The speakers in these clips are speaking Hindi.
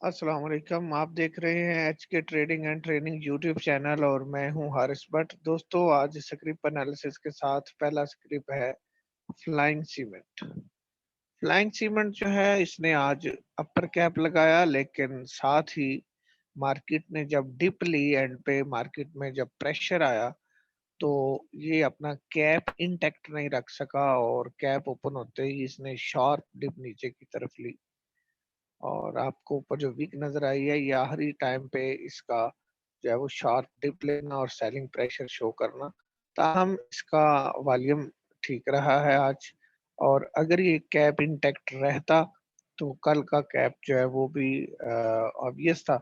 अस्सलाम वालेकुम। आप देख रहे हैं एच के trading and training YouTube channel और मैं हूं हारिस भट्ट। दोस्तों, आज स्क्रिप्ट एनालिसिस के साथ पहला स्क्रिप्ट है फ्लाइंग सीमेंट। फ्लाइंग सीमेंट जो है इसने आज अपर कैप लगाया, लेकिन साथ ही मार्केट ने जब डिप ली एंड पे मार्केट में जब प्रेशर आया तो ये अपना कैप इंटैक्ट नहीं रख सका और कैप ओपन होते ही इसने शार्प डिप नीचे की तरफ ली और आपको ऊपर जो वीक नज़र आई है, ये आखिरी टाइम पे इसका जो है वो शार्प डिप लेना और सेलिंग प्रेशर शो करना। ताहम इसका वॉल्यूम ठीक रहा है आज, और अगर ये कैप इंटैक्ट रहता तो कल का कैप जो है वो भी ऑब्वियस था।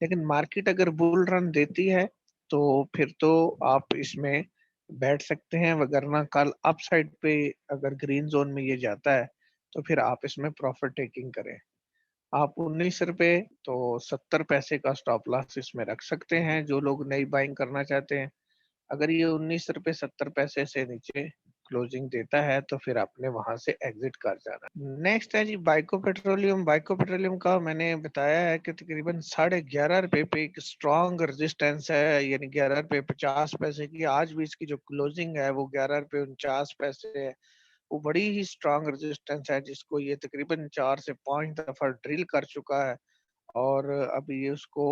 लेकिन मार्केट अगर बुल रन देती है तो फिर तो आप इसमें बैठ सकते हैं, वगरना कल अपसाइड पे अगर ग्रीन ज़ोन में ये जाता है, तो फिर आप इसमें प्रॉफिट टेकिंग करें। आप ₹19 तो 70 पैसे का स्टॉप लॉस इसमें रख सकते हैं, जो लोग नई बाइंग करना चाहते हैं। अगर ये ₹19 70 पैसे से नीचे क्लोजिंग देता है, तो फिर आपने वहाँ से एग्ज़िट कर जाना। नेक्स्ट है जी बाइको पेट्रोलियम। बाइको पेट्रोलियम का मैंने बताया है कि तकरीबन ₹11.5 पे एक स्ट्रॉन्ग रेजिस्टेंस है, यानी ₹11.50 की। आज भी इसकी जो क्लोजिंग है, वो ₹11.49 है। वो बड़ी ही स्ट्रॉन्ग रेजिस्टेंस है, जिसको ये तकरीबन 4 से 5 दफ़ा ड्रिल कर चुका है और अभी ये उसको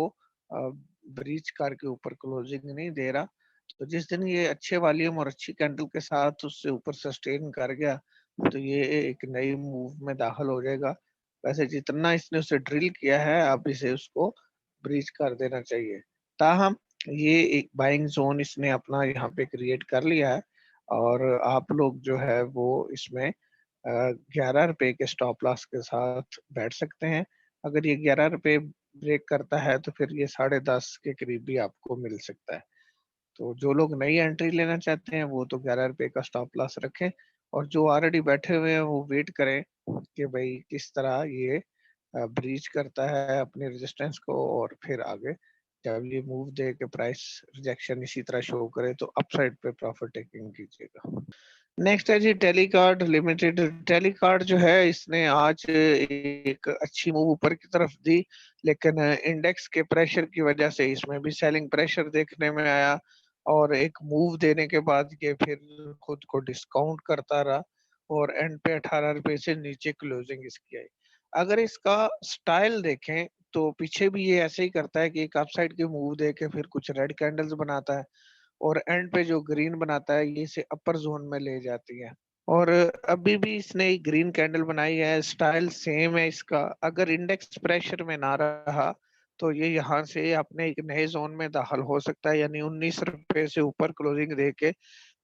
ब्रीच करके ऊपर क्लोजिंग नहीं दे रहा। तो जिस दिन ये अच्छे वॉल्यूम और अच्छी कैंडल के साथ उससे ऊपर सस्टेन कर गया, तो ये एक नई मूव में दाखिल हो जाएगा। वैसे जितना इसने उसे ड्रिल किया है, अब इसे उसको ब्रीच कर देना चाहिए। ताहम ये एक बाइंग ज़ोन इसने अपना यहाँ पे क्रिएट कर लिया है और आप लोग जो है वो इसमें ₹11 के स्टॉप लॉस के साथ बैठ सकते हैं। अगर ये ₹11 ब्रेक करता है तो फिर ये 10.5 के करीब भी आपको मिल सकता है। तो जो लोग नई एंट्री लेना चाहते हैं वो तो ₹11 का स्टॉप लॉस रखें, और जो ऑलरेडी बैठे हुए हैं वो वेट करें कि भाई किस तरह ये ब्रीच करता है अपने रेजिस्टेंस को, और फिर आगे जब ये मूव दे के प्राइस रिजेक्शन इसी तरह शो करे तो अपसाइड पे प्रॉफिट टेकिंग कीजिएगा। नेक्स्ट है जी टेलीकार्ड लिमिटेड। टेलीकार्ड जो है इसने आज एक अच्छी मूव ऊपर की तरफ दी, लेकिन इंडेक्स के प्रेशर की वजह से इसमें भी सेलिंग प्रेशर देखने में आया और एक मूव देने के बाद ये फिर खुद को डिस्काउंट करता रहा और एंड पे ₹18 से नीचे क्लोजिंग इसकी आई। अगर इसका स्टाइल देखें तो पीछे भी ये ऐसे ही करता है कि एक अपसाइड की मूव दे के फिर कुछ रेड कैंडल्स बनाता है और एंड पे जो ग्रीन बनाता है ये इसे अपर ज़ोन में ले जाती है। और अभी भी इसने एक ग्रीन कैंडल बनाई है, स्टाइल सेम है इसका। अगर इंडेक्स प्रेशर में ना रहा, तो ये यहाँ से अपने एक नए ज़ोन में दाखिल हो सकता है, यानी ₹19 से ऊपर क्लोजिंग देके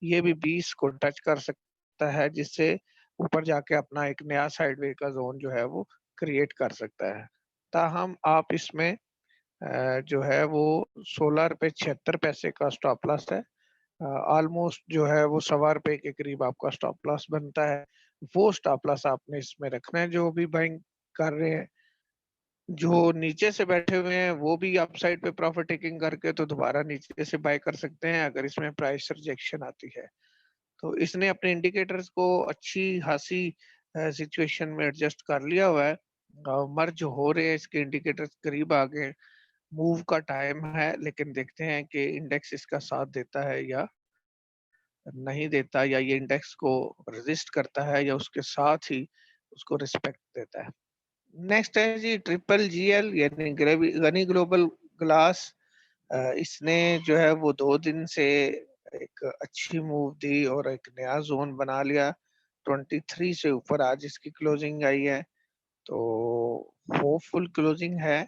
ये भी 20 को टच कर सकता है, जिससे ऊपर जाके अपना एक नया साइडवे का ज़ोन जो है वो क्रिएट कर सकता है। ताहम आप इसमें जो है वो ₹16.76 का स्टॉप लॉस है। ऑलमोस्ट जो है वो ₹1.25 के करीब आपका स्टॉप लॉस बनता है। वो स्टॉप लॉस आपने इसमें रखना है जो भी बाइंग कर रहे हैं। जो नीचे से बैठे हुए हैं वो भी अपसाइड पे प्रॉफिट टेकिंग करके तो दोबारा नीचे से बाय कर सकते हैं अगर इसमें प्राइस रिजेक्शन आती है। तो इसने अपने इंडिकेटर्स को अच्छी खासी सिचुएशन में एडजस्ट कर लिया हुआ है। मर्ज हो रहे हैं इसके इंडिकेटर्स, करीब आ गए हैं। मूव का टाइम है, लेकिन देखते हैं कि इंडेक्स इसका साथ देता है या नहीं देता, या ये इंडेक्स को रेजिस्ट करता है या उसके साथ ही उसको रिस्पेक्ट देता है। नेक्स्ट है जी ट्रिपल जीएल यानी गनी ग्लोबल ग्लास। इसने जो है वो 2 दिन से एक अच्छी मूव दी और एक नया जोन बना लिया। 23 से ऊपर आज इसकी क्लोजिंग आई है, तो होपफुल क्लोजिंग है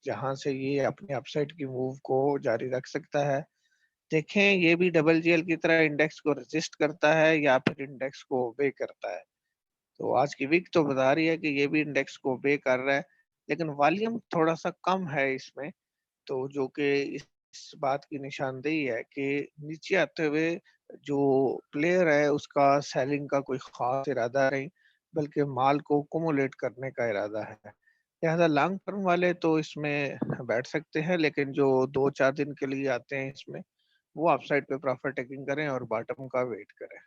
जहां से ये अपने अपसाइड की मूव को जारी रख सकता है। देखें ये भी डबल जीएल की तरह इंडेक्स को रेजिस्ट करता है या फिर इंडेक्स को ओबे करता है। तो आज की वीक तो बता रही है कि ये भी इंडेक्स को ओबे कर रहा है, लेकिन वॉल्यूम थोड़ा सा कम है इसमें, तो जो कि इस बात की निशानदेही है कि नीचे आते हुए जो प्लेयर है उसका सेलिंग का कोई खास इरादा नहीं, बल्कि माल को कुमुलेट करने का इरादा है। लिहाजा लॉन्ग टर्म वाले तो इसमें बैठ सकते हैं, लेकिन जो 2-4 दिन के लिए आते हैं इसमें, वो अपसाइड पे प्रॉफिट टेकिंग करें और बॉटम का वेट करें।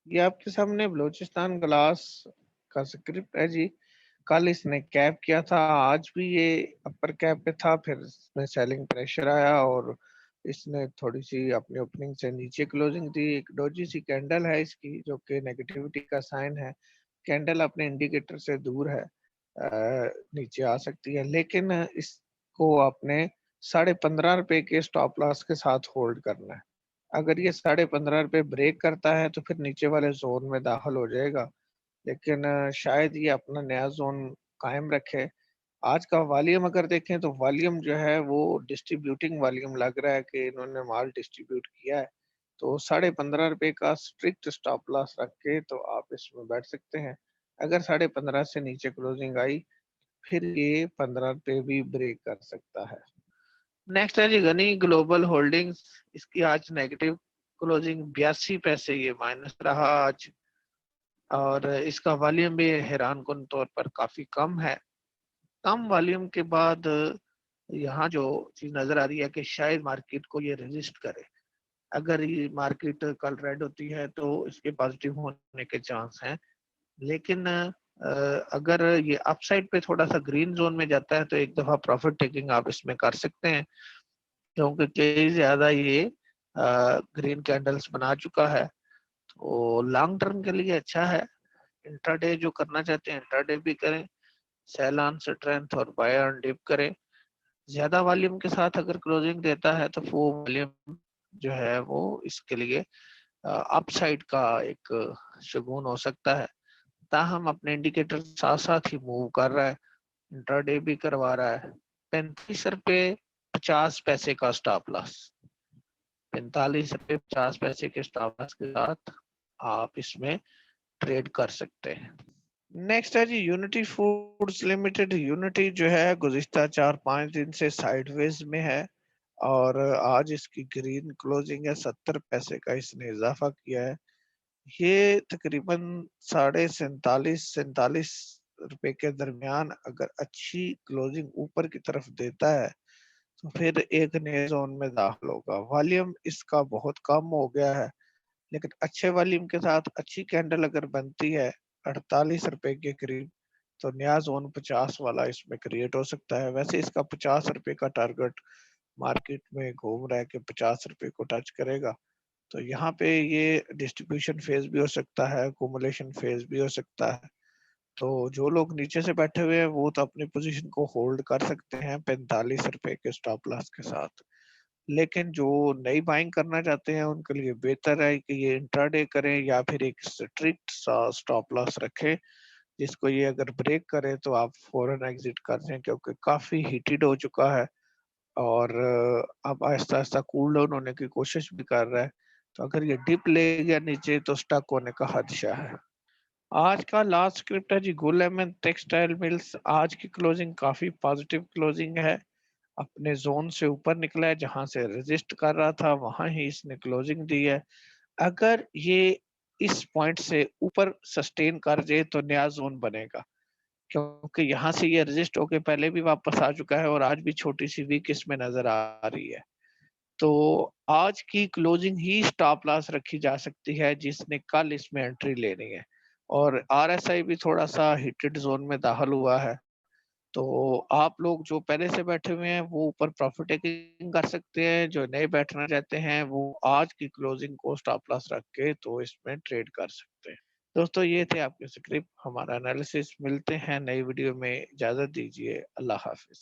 ये आपके सामने बलूचिस्तान ग्लास का स्क्रिप्ट है जी। कल इसने कैप किया था, आज भी ये अपर कैप पे था, फिर इसमें सेलिंग प्रेशर आया और इसने थोड़ी-सी अपनी ओपनिंग से नीचे क्लोजिंग दी। एक डोजी सी कैंडल है इसकी जो कि नेगेटिविटी का साइन है। कैंडल अपने इंडिकेटर से दूर है, नीचे आ सकती है, लेकिन इसको आपने ₹15.5 के स्टॉप लॉस के साथ होल्ड करना है। अगर ये ₹15.5 ब्रेक करता है तो फिर नीचे वाले ज़ोन में दाखिल हो जाएगा, लेकिन शायद ये अपना नया ज़ोन कायम रखे। आज का वॉल्यूम अगर देखें तो वॉल्यूम जो है वो डिस्ट्रीब्यूटिंग वॉल्यूम लग रहा है कि इन्होंने माल डिस्ट्रीब्यूट किया है। तो ₹15.5 का स्ट्रिक्ट स्टॉप लॉस रख के तो आप इसमें बैठ सकते हैं। अगर 15.5 से नीचे क्लोजिंग आई, फिर ये 15 पे भी ब्रेक कर सकता है। नेक्स्ट है जी गनी ग्लोबल होल्डिंग्स। इसकी आज नेगेटिव क्लोजिंग 82 पैसे ये माइनस रहा आज, और इसका वॉल्यूम भी हैरानकुन तौर पर काफी कम है। कम वॉल्यूम के बाद यहाँ जो चीज नजर आ रही है कि शायद मार्केट को ये रेजिस्ट करे। अगर ये मार्केट कल रेड होती है तो इसके पॉजिटिव होने के चांस हैं, लेकिन अगर ये अपसाइड पे थोड़ा सा ग्रीन जोन में जाता है तो एक दफा प्रॉफिट टेकिंग आप इसमें कर सकते हैं, क्योंकि कई ज्यादा ये ग्रीन कैंडल्स बना चुका है। तो लॉन्ग टर्म के लिए अच्छा है। इंट्राडे जो करना चाहते हैं इंट्राडे भी करें, सेल ऑन स्ट्रेंथ और बाय ऑन डिप करें। ज्यादा वॉल्यूम के साथ अगर क्लोजिंग देता है तो वो वॉल्यूम जो है वो इसके लिए अपसाइड का एक शगुन हो सकता है। ताहम अपने इंडिकेटर साथ साथ ही मूव कर रहा है, इंट्राडे भी करवा रहा है। ₹35 50 पैसे का स्टॉप लॉस, ₹45.50 के स्टॉप लॉस के साथ आप इसमें ट्रेड कर सकते हैं। नेक्स्ट है जी यूनिटी फूड्स लिमिटेड। यूनिटी जो है गुज़िश्ता 4-5 दिन से साइडवेज में है और आज इसकी ग्रीन क्लोजिंग है। 70 पैसे का इसने इजाफा किया है। ये तकरीबन साढ़े 47 रुपए के दरमियान अगर अच्छी क्लोजिंग ऊपर की तरफ देता है तो फिर एक नए जोन में दाखिल होगा। वॉल्यूम इसका बहुत कम हो गया है, लेकिन अच्छे वॉल्यूम के साथ अच्छी कैंडल अगर बनती है ₹48 के करीब, तो नया जोन 50 वाला इसमें क्रिएट हो सकता है। वैसे इसका ₹50 का टारगेट मार्केट में घूम रहा है कि ₹50 को टच करेगा। तो यहाँ पे ये डिस्ट्रीब्यूशन फेज भी हो सकता है, अकुमुलेशन फेज भी हो सकता है। तो जो लोग नीचे से बैठे हुए हैं वो तो अपनी पोजीशन को होल्ड कर सकते हैं ₹45 के स्टॉप लॉस के साथ। लेकिन जो नई बाइंग करना चाहते हैं उनके लिए बेहतर है कि ये इंट्राडे करें या फिर एक स्ट्रिक्ट सा स्टॉप लॉस रखें, जिसको ये अगर ब्रेक करे तो आप फौरन एग्जिट कर दें, क्योंकि काफी हीटेड हो चुका है और अब आहिस्ता-आहिस्ता कूल डाउन होने की कोशिश भी कर रहा है। तो अगर ये डिप ले गया नीचे तो स्टक होने का खदशा है। आज का लास्ट स्क्रिप्ट है जी गुल टेक्सटाइल मिल्स। आज की क्लोजिंग काफी पॉजिटिव क्लोजिंग है। अपने जोन से ऊपर निकला है, जहां से रेजिस्ट कर रहा था वहां ही इसने क्लोजिंग दी है। अगर ये इस पॉइंट से ऊपर सस्टेन कर जाए तो नया जोन बनेगा, क्योंकि यहाँ से ये रेजिस्ट होके पहले भी वापस आ चुका है और आज भी छोटी सी वीक इसमें नजर आ रही है। तो आज की क्लोजिंग ही स्टॉप लॉस रखी जा सकती है जिसने कल इसमें एंट्री लेनी है। और आरएसआई भी थोड़ा सा हिटेड जोन में दाखिल हुआ है। तो आप लोग जो पहले से बैठे हुए हैं वो ऊपर प्रॉफिट टेकिंग कर सकते हैं, जो नए बैठना चाहते हैं वो आज की क्लोजिंग को स्टॉप लॉस रख के तो इसमें ट्रेड कर सकते हैं। दोस्तों ये थे आपके स्क्रिप्ट, हमारा एनालिसिस। मिलते हैं नई वीडियो में, इजाजत दीजिए, अल्लाह हाफिज।